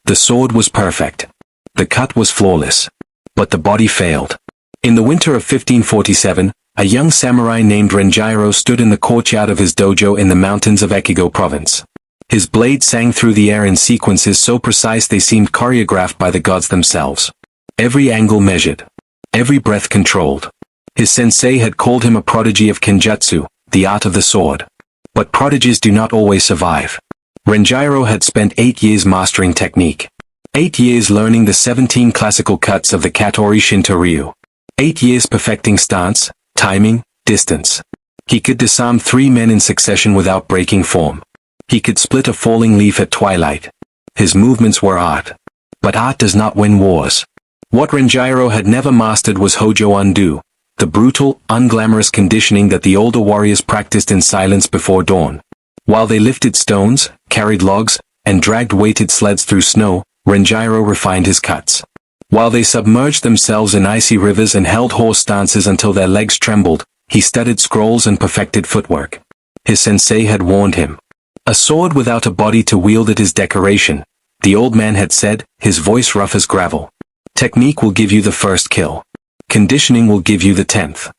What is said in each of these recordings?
The sword was perfect. The cut was flawless. But the body failed. In the winter of 1547, a young samurai named Renjiro stood in the courtyard of his dojo in the mountains of Echigo province. His blade sang through the air in sequences so precise they seemed choreographed by the gods themselves. Every angle measured. Every breath controlled. His sensei had called him a prodigy of kenjutsu, the art of the sword. But prodigies do not always survive. Renjiro had spent 8 years mastering technique. 8 years learning the 17 classical cuts of the Katori Shinto Ryu. 8 years perfecting stance, timing, distance. He could disarm 3 men in succession without breaking form. He could split a falling leaf at twilight. His movements were art. But art does not win wars. What Renjiro had never mastered was Hōjō Undō, the brutal, unglamorous conditioning that the older warriors practiced in silence before dawn. While they lifted stones, carried logs, and dragged weighted sleds through snow, Renjiro refined his cuts. While they submerged themselves in icy rivers and held horse stances until their legs trembled, he studied scrolls and perfected footwork. His sensei had warned him. A sword without a body to wield it is decoration, the old man had said, his voice rough as gravel. Technique will give you the first kill. Conditioning will give you the 10th.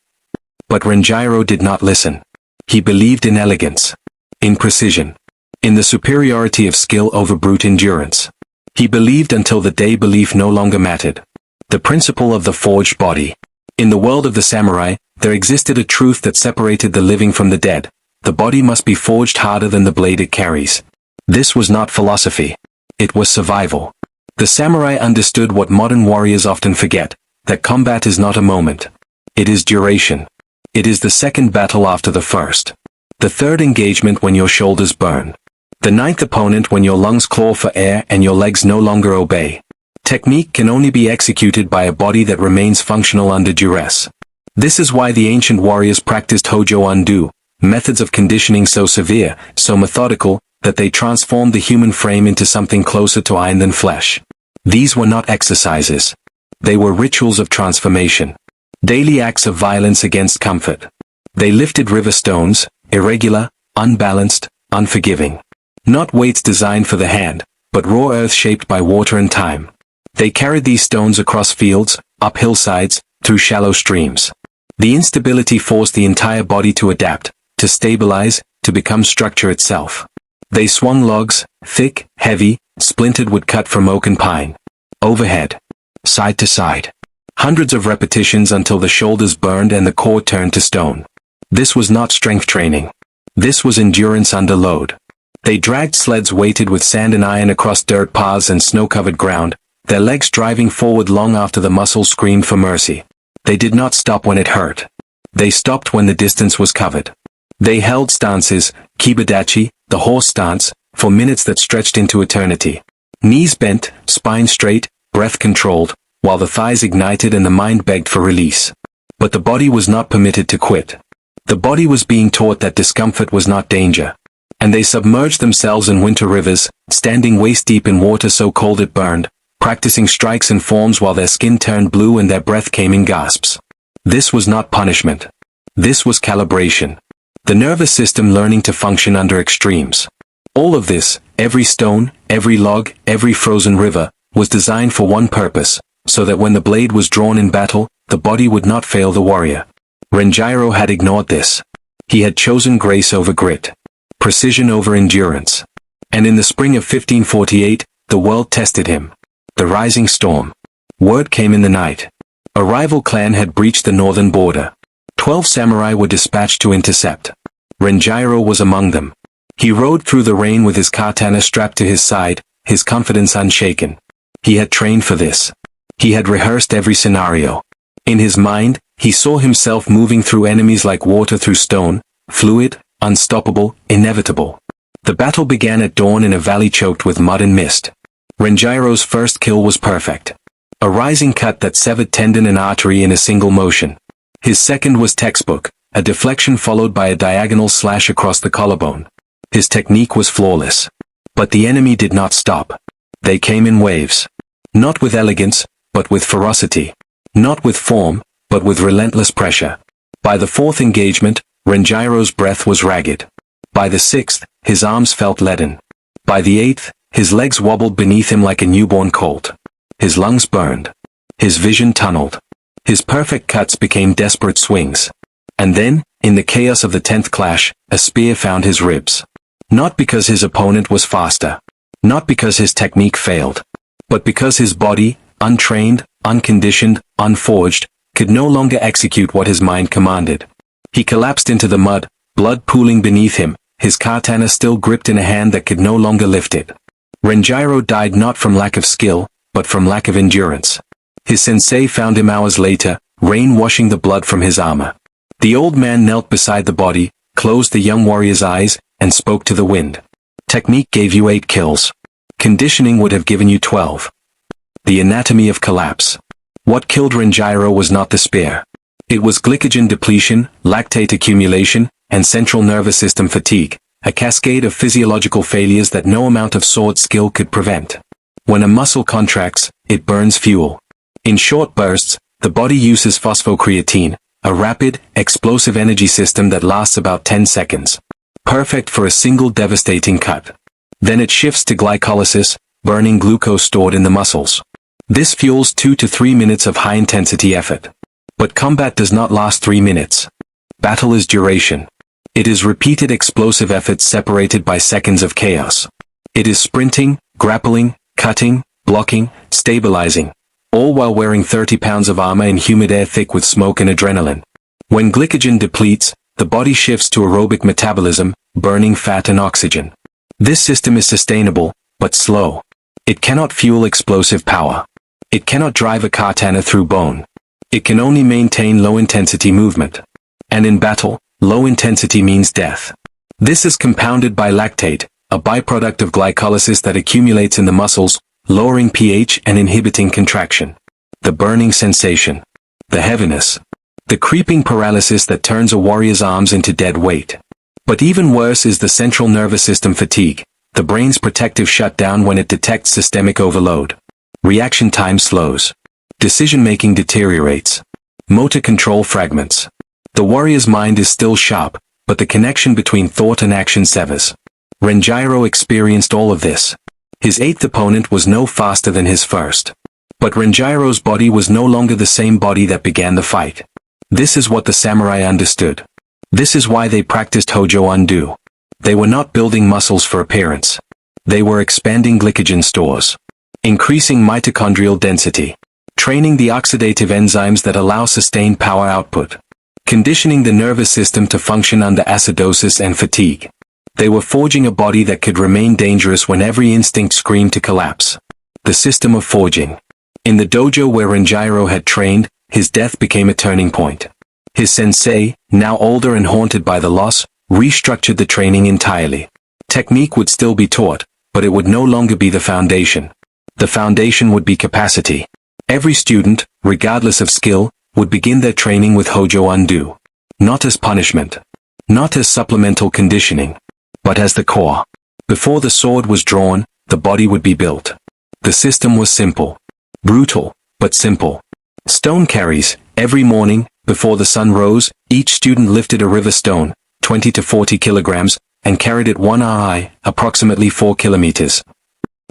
But Renjiro did not listen. He believed in elegance. In precision. In the superiority of skill over brute endurance. He believed until the day belief no longer mattered. The principle of the forged body. In the world of the samurai, there existed a truth that separated the living from the dead. The body must be forged harder than the blade it carries. This was not philosophy. It was survival. The samurai understood what modern warriors often forget, that combat is not a moment. It is duration. It is the second battle after the first. The third engagement when your shoulders burn. The ninth opponent when your lungs claw for air and your legs no longer obey. Technique can only be executed by a body that remains functional under duress. This is why the ancient warriors practiced Hōjō Undō, methods of conditioning so severe, so methodical, that they transformed the human frame into something closer to iron than flesh. These were not exercises. They were rituals of transformation. Daily acts of violence against comfort. They lifted river stones, irregular, unbalanced, unforgiving. Not weights designed for the hand, but raw earth shaped by water and time. They carried these stones across fields, up hillsides, through shallow streams. The instability forced the entire body to adapt, to stabilize, to become structure itself. They swung logs, thick, heavy, splintered wood cut from oak and pine. Overhead. Side to side. Hundreds of repetitions until the shoulders burned and the core turned to stone. This was not strength training. This was endurance under load. They dragged sleds weighted with sand and iron across dirt paths and snow-covered ground, their legs driving forward long after the muscles screamed for mercy. They did not stop when it hurt. They stopped when the distance was covered. They held stances, kibadachi, the horse stance, for minutes that stretched into eternity. Knees bent, spine straight, breath controlled, while the thighs ignited and the mind begged for release. But the body was not permitted to quit. The body was being taught that discomfort was not danger. And they submerged themselves in winter rivers, standing waist-deep in water so cold it burned, practicing strikes and forms while their skin turned blue and their breath came in gasps. This was not punishment. This was calibration. The nervous system learning to function under extremes. All of this, every stone, every log, every frozen river, was designed for one purpose, so that when the blade was drawn in battle, the body would not fail the warrior. Renjiro had ignored this. He had chosen grace over grit. Precision over endurance. And in the spring of 1548, the world tested him. The rising storm. Word came in the night. A rival clan had breached the northern border. 12 samurai were dispatched to intercept. Renjiro was among them. He rode through the rain with his katana strapped to his side, his confidence unshaken. He had trained for this. He had rehearsed every scenario. In his mind, he saw himself moving through enemies like water through stone, fluid, unstoppable, inevitable. The battle began at dawn in a valley choked with mud and mist. Renjiro's first kill was perfect. A rising cut that severed tendon and artery in a single motion. His second was textbook, a deflection followed by a diagonal slash across the collarbone. His technique was flawless. But the enemy did not stop. They came in waves. Not with elegance, but with ferocity. Not with form, but with relentless pressure. By the fourth engagement, Renjiro's breath was ragged. By the sixth, his arms felt leaden. By the eighth, His legs wobbled beneath him like a newborn colt. His lungs burned. His vision tunneled. His perfect cuts became desperate swings. And then, in the chaos of the 10th clash, a spear found his ribs. Not because his opponent was faster. Not because his technique failed. But because his body, untrained, unconditioned, unforged, could no longer execute what his mind commanded. He collapsed into the mud, blood pooling beneath him, his katana still gripped in a hand that could no longer lift it. Renjiro died not from lack of skill, but from lack of endurance. His sensei found him hours later, rain washing the blood from his armor. The old man knelt beside the body, closed the young warrior's eyes, and spoke to the wind. Technique gave you 8 kills. Conditioning would have given you 12. The anatomy of collapse. What killed Renjiro was not the spear. It was glycogen depletion, lactate accumulation, and central nervous system fatigue, a cascade of physiological failures that no amount of sword skill could prevent. When a muscle contracts, it burns fuel. In short bursts, the body uses phosphocreatine, a rapid, explosive energy system that lasts about 10 seconds. Perfect for a single devastating cut. Then it shifts to glycolysis, burning glucose stored in the muscles. This fuels 2 to 3 minutes of high-intensity effort. But combat does not last 3 minutes. Battle is duration. It is repeated explosive efforts separated by seconds of chaos. It is sprinting, grappling, cutting, blocking, stabilizing, all while wearing 30 pounds of armor in humid air thick with smoke and adrenaline. When glycogen depletes, the body shifts to aerobic metabolism, burning fat and oxygen. This system is sustainable, but slow. It cannot fuel explosive power. It cannot drive a katana through bone. It can only maintain low-intensity movement. And in battle, low intensity means death. This is compounded by lactate, a byproduct of glycolysis that accumulates in the muscles, lowering pH and inhibiting contraction. The burning sensation. The heaviness. The creeping paralysis that turns a warrior's arms into dead weight. But even worse is the central nervous system fatigue, the brain's protective shutdown when it detects systemic overload. Reaction time slows. Decision-making deteriorates. Motor control fragments. The warrior's mind is still sharp, but the connection between thought and action severs. Renjiro experienced all of this. His 8th opponent was no faster than his first. But Renjiro's body was no longer the same body that began the fight. This is what the samurai understood. This is why they practiced Hōjō Undō. They were not building muscles for appearance. They were expanding glycogen stores. Increasing mitochondrial density. Training the oxidative enzymes that allow sustained power output. Conditioning the nervous system to function under acidosis and fatigue. They were forging a body that could remain dangerous when every instinct screamed to collapse. The system of forging. In the dojo where Renjiro had trained, his death became a turning point. His sensei, now older and haunted by the loss, restructured the training entirely. Technique would still be taught, but it would no longer be the foundation. The foundation would be capacity. Every student, regardless of skill, would begin their training with Hōjō Undō. Not as punishment. Not as supplemental conditioning. But as the core. Before the sword was drawn, the body would be built. The system was simple. Brutal, but simple. Stone carries. Every morning, before the sun rose, each student lifted a river stone, 20 to 40 kilograms, and carried it 1 ri, approximately 4 kilometers.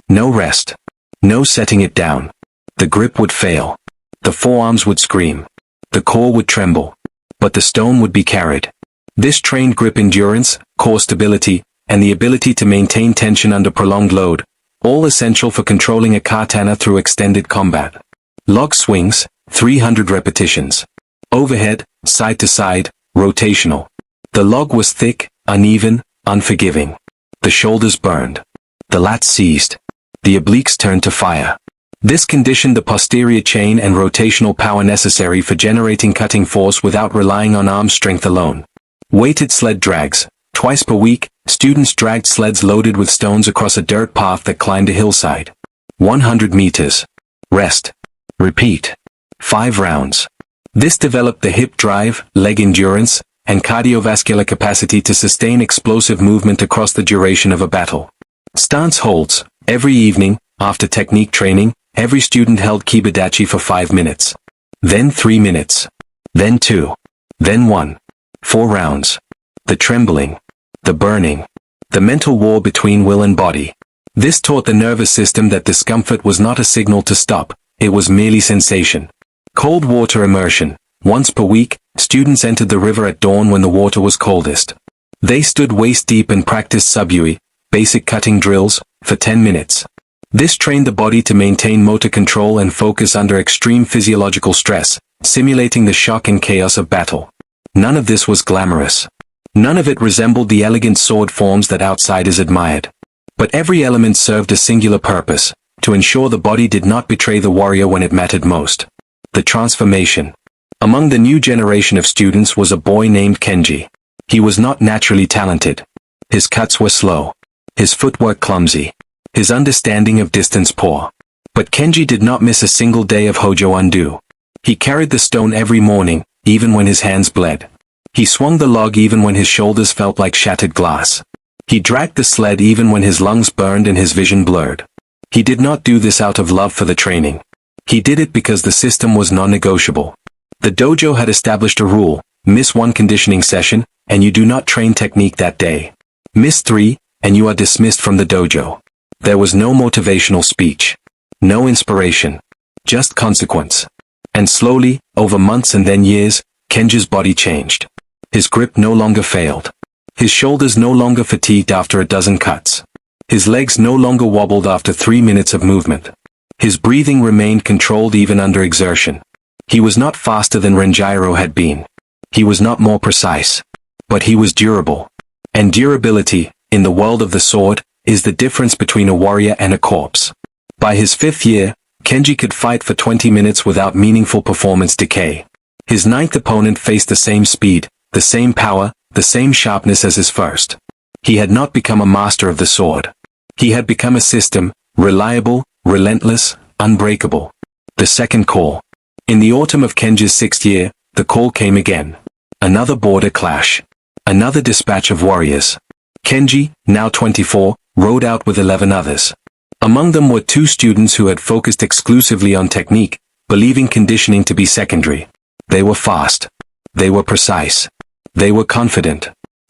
No rest. No setting it down. The grip would fail. The forearms would scream. The core would tremble. But the stone would be carried. This trained grip endurance, core stability, and the ability to maintain tension under prolonged load, all essential for controlling a katana through extended combat. Log swings, 300 repetitions. Overhead, side to side, rotational. The log was thick, uneven, unforgiving. The shoulders burned. The lats seized. The obliques turned to fire. This conditioned the posterior chain and rotational power necessary for generating cutting force without relying on arm strength alone. Weighted sled drags. Twice per week, students dragged sleds loaded with stones across a dirt path that climbed a hillside. 100 meters. Rest. Repeat. 5 rounds. This developed the hip drive, leg endurance, and cardiovascular capacity to sustain explosive movement across the duration of a battle. Stance holds. Every evening, after technique training, every student held kibidachi for 5 minutes. Then 3 minutes. Then 2. Then 1. 4 rounds. The trembling. The burning. The mental war between will and body. This taught the nervous system that discomfort was not a signal to stop, it was merely sensation. Cold water immersion. Once per week, students entered the river at dawn when the water was coldest. They stood waist deep and practiced subui, basic cutting drills, for 10 minutes. This trained the body to maintain motor control and focus under extreme physiological stress, simulating the shock and chaos of battle. None of this was glamorous. None of it resembled the elegant sword forms that outsiders admired. But every element served a singular purpose, to ensure the body did not betray the warrior when it mattered most. The transformation. Among the new generation of students was a boy named Kenji. He was not naturally talented. His cuts were slow. His footwork clumsy. His understanding of distance poor. But Kenji did not miss a single day of Hōjō Undō. He carried the stone every morning, even when his hands bled. He swung the log even when his shoulders felt like shattered glass. He dragged the sled even when his lungs burned and his vision blurred. He did not do this out of love for the training. He did it because the system was non-negotiable. The dojo had established a rule: miss one conditioning session, and you do not train technique that day. Miss 3, and you are dismissed from the dojo. There was no motivational speech. No inspiration. Just consequence. And slowly, over months and then years, Kenji's body changed. His grip no longer failed. His shoulders no longer fatigued after a dozen cuts. His legs no longer wobbled after 3 minutes of movement. His breathing remained controlled even under exertion. He was not faster than Renjiro had been. He was not more precise. But he was durable. And durability, in the world of the sword, is the difference between a warrior and a corpse. By his 5th year, Kenji could fight for 20 minutes without meaningful performance decay. His 9th opponent faced the same speed, the same power, the same sharpness as his first. He had not become a master of the sword. He had become a system, reliable, relentless, unbreakable. The second call. In the autumn of Kenji's 6th year, the call came again. Another border clash. Another dispatch of warriors. Kenji, now 24, rode out with 11 others. Among them were 2 students who had focused exclusively on technique, believing conditioning to be secondary. They were fast. They were precise. They were confident.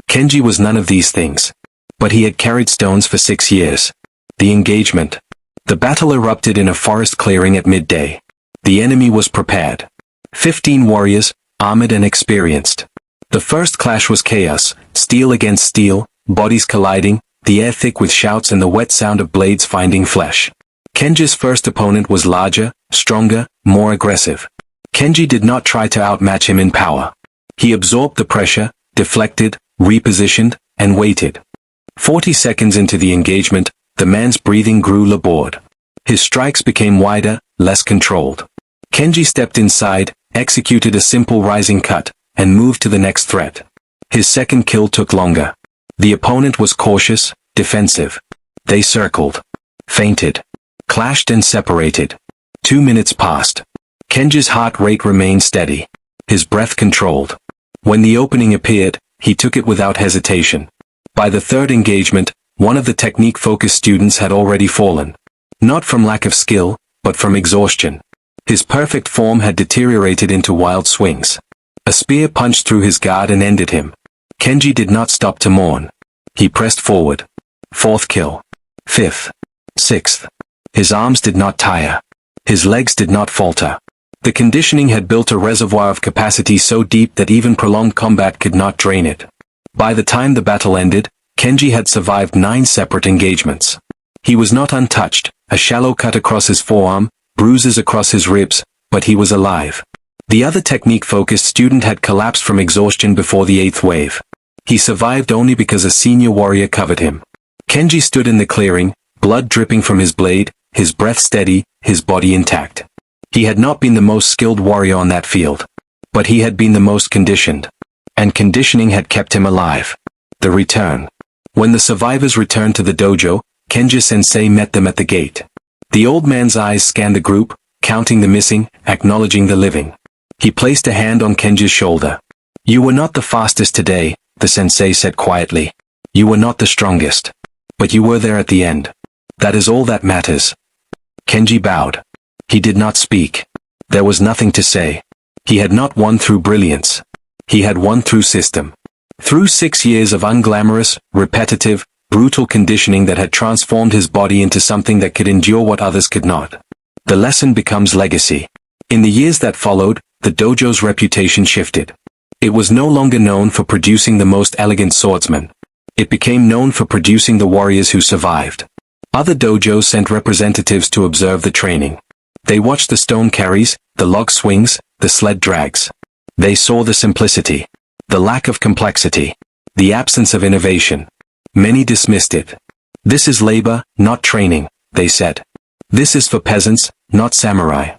Kenji was none of these things. But he had carried stones for 6 years. The engagement. The battle erupted in a forest clearing at midday. The enemy was prepared. 15 warriors, armored and experienced. The first clash was chaos, steel against steel, bodies colliding, the air thick with shouts and the wet sound of blades finding flesh. Kenji's first opponent was larger, stronger, more aggressive. Kenji did not try to outmatch him in power. He absorbed the pressure, deflected, repositioned, and waited. 40 seconds into the engagement, the man's breathing grew labored. His strikes became wider, less controlled. Kenji stepped inside, executed a simple rising cut, and moved to the next threat. His second kill took longer. The opponent was cautious, defensive. They circled, feinted, clashed and separated. 2 minutes passed. Kenji's heart rate remained steady. His breath controlled. When the opening appeared, he took it without hesitation. By the third engagement, one of the technique-focused students had already fallen. Not from lack of skill, but from exhaustion. His perfect form had deteriorated into wild swings. A spear punched through his guard and ended him. Kenji did not stop to mourn. He pressed forward. 4th kill. 5th. 6th. His arms did not tire. His legs did not falter. The conditioning had built a reservoir of capacity so deep that even prolonged combat could not drain it. By the time the battle ended, Kenji had survived 9 separate engagements. He was not untouched, a shallow cut across his forearm, bruises across his ribs, but he was alive. The other technique-focused student had collapsed from exhaustion before the 8th wave. He survived only because a senior warrior covered him. Kenji stood in the clearing, blood dripping from his blade, his breath steady, his body intact. He had not been the most skilled warrior on that field. But he had been the most conditioned. And conditioning had kept him alive. The return. When the survivors returned to the dojo, Kenji-sensei met them at the gate. The old man's eyes scanned the group, counting the missing, acknowledging the living. He placed a hand on Kenji's shoulder. "You were not the fastest today," the sensei said quietly. "You were not the strongest. But you were there at the end. That is all that matters." Kenji bowed. He did not speak. There was nothing to say. He had not won through brilliance. He had won through system. Through 6 years of unglamorous, repetitive, brutal conditioning that had transformed his body into something that could endure what others could not. The lesson becomes legacy. In the years that followed, the dojo's reputation shifted. It was no longer known for producing the most elegant swordsmen. It became known for producing the warriors who survived. Other dojos sent representatives to observe the training. They watched the stone carries, the log swings, the sled drags. They saw the simplicity, the lack of complexity, the absence of innovation. Many dismissed it. This is labor, not training, they said. This is for peasants, not samurai.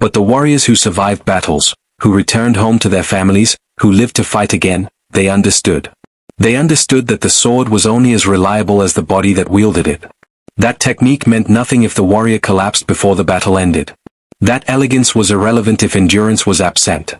But the warriors who survived battles, who returned home to their families, who lived to fight again, they understood. They understood that the sword was only as reliable as the body that wielded it. That technique meant nothing if the warrior collapsed before the battle ended. That elegance was irrelevant if endurance was absent.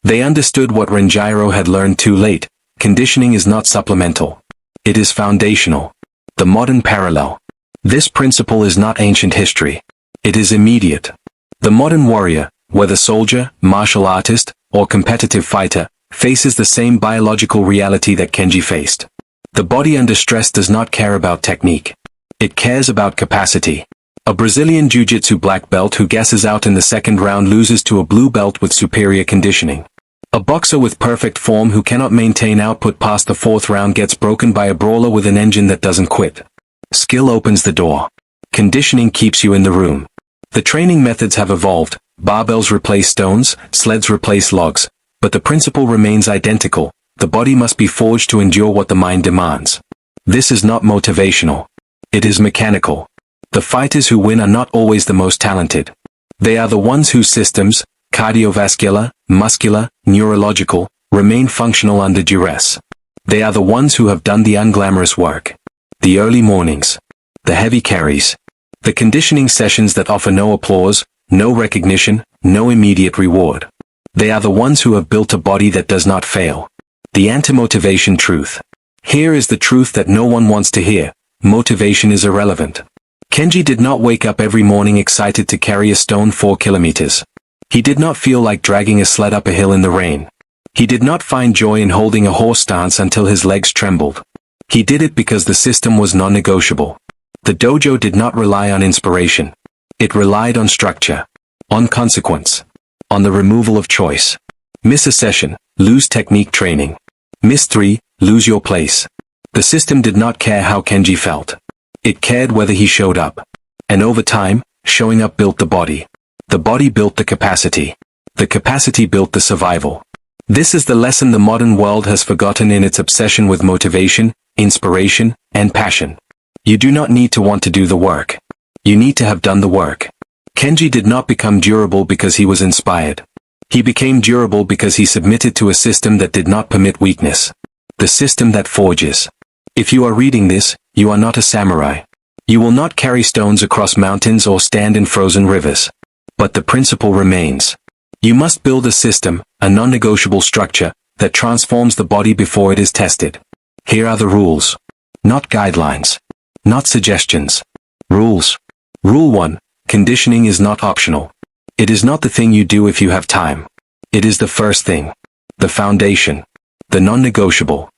They understood what Renjiro had learned too late. Conditioning is not supplemental. It is foundational. The modern parallel. This principle is not ancient history. It is immediate. The modern warrior, whether soldier, martial artist, or competitive fighter, faces the same biological reality that Kenji faced. The body under stress does not care about technique. It cares about capacity. A Brazilian jiu-jitsu black belt who gasses out in the second round loses to a blue belt with superior conditioning. A boxer with perfect form who cannot maintain output past the fourth round gets broken by a brawler with an engine that doesn't quit. Skill opens the door. Conditioning keeps you in the room. The training methods have evolved. Barbells replace stones, sleds replace logs, but the principle remains identical. The body must be forged to endure what the mind demands. This is not motivational. It is mechanical. The fighters who win are not always the most talented. They are the ones whose systems, cardiovascular, muscular, neurological, remain functional under duress. They are the ones who have done the unglamorous work. The early mornings. The heavy carries. The conditioning sessions that offer no applause, no recognition, no immediate reward. They are the ones who have built a body that does not fail. The anti-motivation truth. Here is the truth that no one wants to hear. Motivation is irrelevant. Kenji did not wake up every morning excited to carry a stone 4 kilometers. He did not feel like dragging a sled up a hill in the rain. He did not find joy in holding a horse stance until his legs trembled. He did it because the system was non-negotiable. The dojo did not rely on inspiration. It relied on structure, on consequence, on the removal of choice. Miss a session, lose technique training. Miss 3, lose your place. The system did not care how Kenji felt. It cared whether he showed up. And over time, showing up built the body. The body built the capacity. The capacity built the survival. This is the lesson the modern world has forgotten in its obsession with motivation, inspiration, and passion. You do not need to want to do the work. You need to have done the work. Kenji did not become durable because he was inspired. He became durable because he submitted to a system that did not permit weakness. The system that forges. If you are reading this, you are not a samurai. You will not carry stones across mountains or stand in frozen rivers. But the principle remains. You must build a system, a non-negotiable structure, that transforms the body before it is tested. Here are the rules. Not guidelines. Not suggestions. Rules. Rule 1. Conditioning is not optional. It is not the thing you do if you have time. It is the first thing. The foundation. The non-negotiable.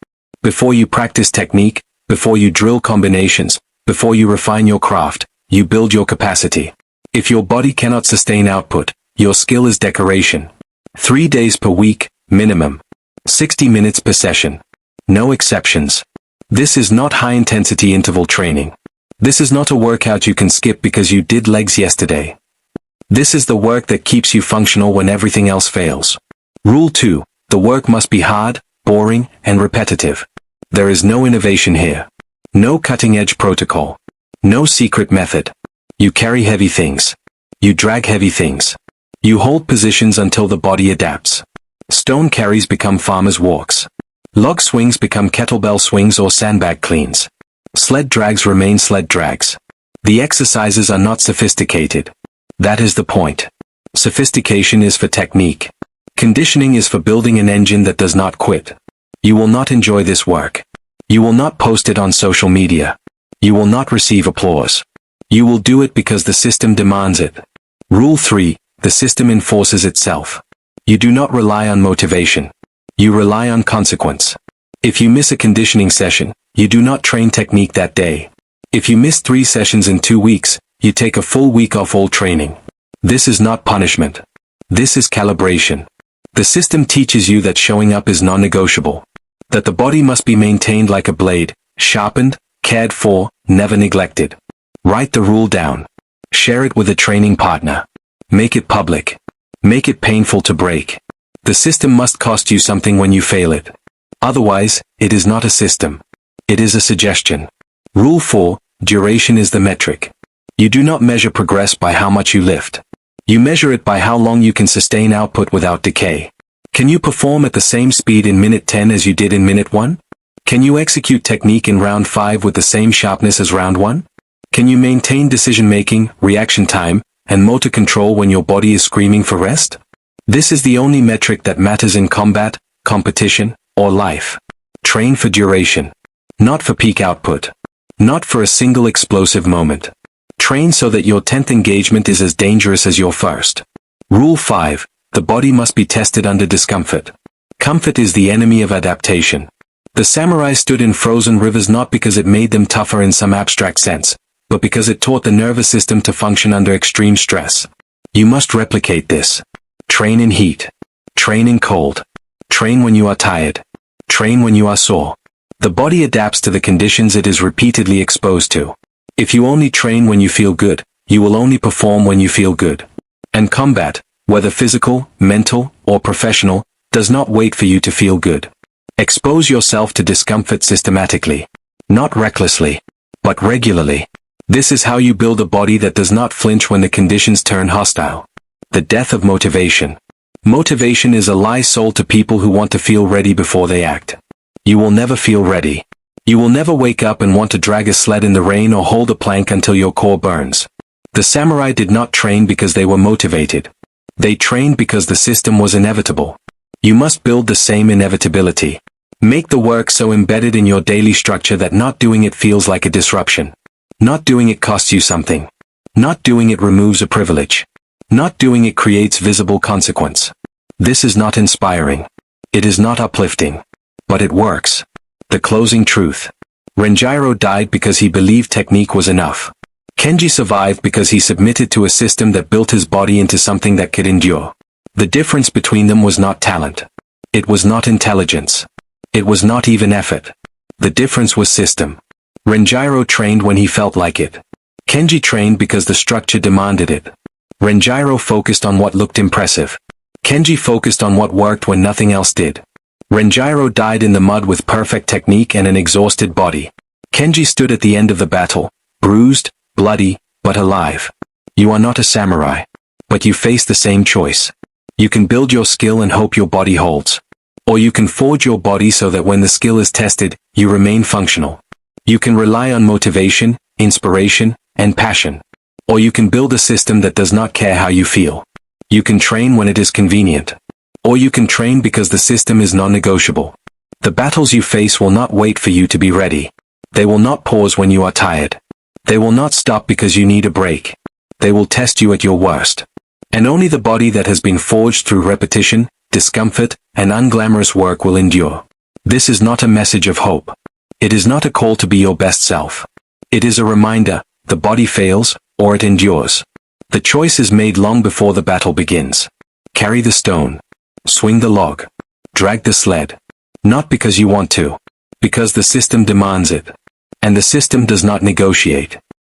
Before you practice technique, before you drill combinations, before you refine your craft, you build your capacity. If your body cannot sustain output, your skill is decoration. 3 days per week, minimum. 60 minutes per session. No exceptions. This is not high-intensity interval training. This is not a workout you can skip because you did legs yesterday. This is the work that keeps you functional when everything else fails. Rule 2. The work must be hard, boring, and repetitive. There is no innovation here. No cutting-edge protocol. No secret method. You carry heavy things. You drag heavy things. You hold positions until the body adapts. Stone carries become farmers' walks. Log swings become kettlebell swings or sandbag cleans. Sled drags remain sled drags. The exercises are not sophisticated. That is the point. Sophistication is for technique. Conditioning is for building an engine that does not quit. You will not enjoy this work. You will not post it on social media. You will not receive applause. You will do it because the system demands it. Rule 3. The system enforces itself. You do not rely on motivation. You rely on consequence. If you miss a conditioning session, you do not train technique that day. If you miss 3 sessions in 2 weeks, you take a full week off all training. This is not punishment. This is calibration. The system teaches you that showing up is non-negotiable. That the body must be maintained like a blade, sharpened, cared for, never neglected. Write the rule down. Share it with a training partner. Make it public. Make it painful to break. The system must cost you something when you fail it. Otherwise, it is not a system. It is a suggestion. Rule 4, duration is the metric. You do not measure progress by how much you lift. You measure it by how long you can sustain output without decay. Can you perform at the same speed in minute 10 as you did in minute 1? Can you execute technique in round 5 with the same sharpness as round 1? Can you maintain decision-making, reaction time, and motor control when your body is screaming for rest? This is the only metric that matters in combat, competition, or life. Train for duration. Not for peak output. Not for a single explosive moment. Train so that your 10th engagement is as dangerous as your first. Rule 5. The body must be tested under discomfort. Comfort is the enemy of adaptation. The samurai stood in frozen rivers not because it made them tougher in some abstract sense, but because it taught the nervous system to function under extreme stress. You must replicate this. Train in heat. Train in cold. Train when you are tired. Train when you are sore. The body adapts to the conditions it is repeatedly exposed to. If you only train when you feel good, you will only perform when you feel good. And combat, whether physical, mental, or professional, does not wait for you to feel good. Expose yourself to discomfort systematically. Not recklessly, but regularly. This is how you build a body that does not flinch when the conditions turn hostile. The death of motivation. Motivation is a lie sold to people who want to feel ready before they act. You will never feel ready. You will never wake up and want to drag a sled in the rain or hold a plank until your core burns. The samurai did not train because they were motivated. They trained because the system was inevitable. You must build the same inevitability. Make the work so embedded in your daily structure that not doing it feels like a disruption. Not doing it costs you something. Not doing it removes a privilege. Not doing it creates visible consequence. This is not inspiring. It is not uplifting. But it works. The closing truth. Renjiro died because he believed technique was enough. Kenji survived because he submitted to a system that built his body into something that could endure. The difference between them was not talent. It was not intelligence. It was not even effort. The difference was system. Renjiro trained when he felt like it. Kenji trained because the structure demanded it. Renjiro focused on what looked impressive. Kenji focused on what worked when nothing else did. Renjiro died in the mud with perfect technique and an exhausted body. Kenji stood at the end of the battle, bruised, bloody, but alive. You are not a samurai. But you face the same choice. You can build your skill and hope your body holds. Or you can forge your body so that when the skill is tested, you remain functional. You can rely on motivation, inspiration, and passion. Or you can build a system that does not care how you feel. You can train when it is convenient. Or you can train because the system is non-negotiable. The battles you face will not wait for you to be ready. They will not pause when you are tired. They will not stop because you need a break. They will test you at your worst. And only the body that has been forged through repetition, discomfort, and unglamorous work will endure. This is not a message of hope. It is not a call to be your best self. It is a reminder, the body fails, or it endures. The choice is made long before the battle begins. Carry the stone. Swing the log. Drag the sled. Not because you want to. Because the system demands it. And the system does not negotiate.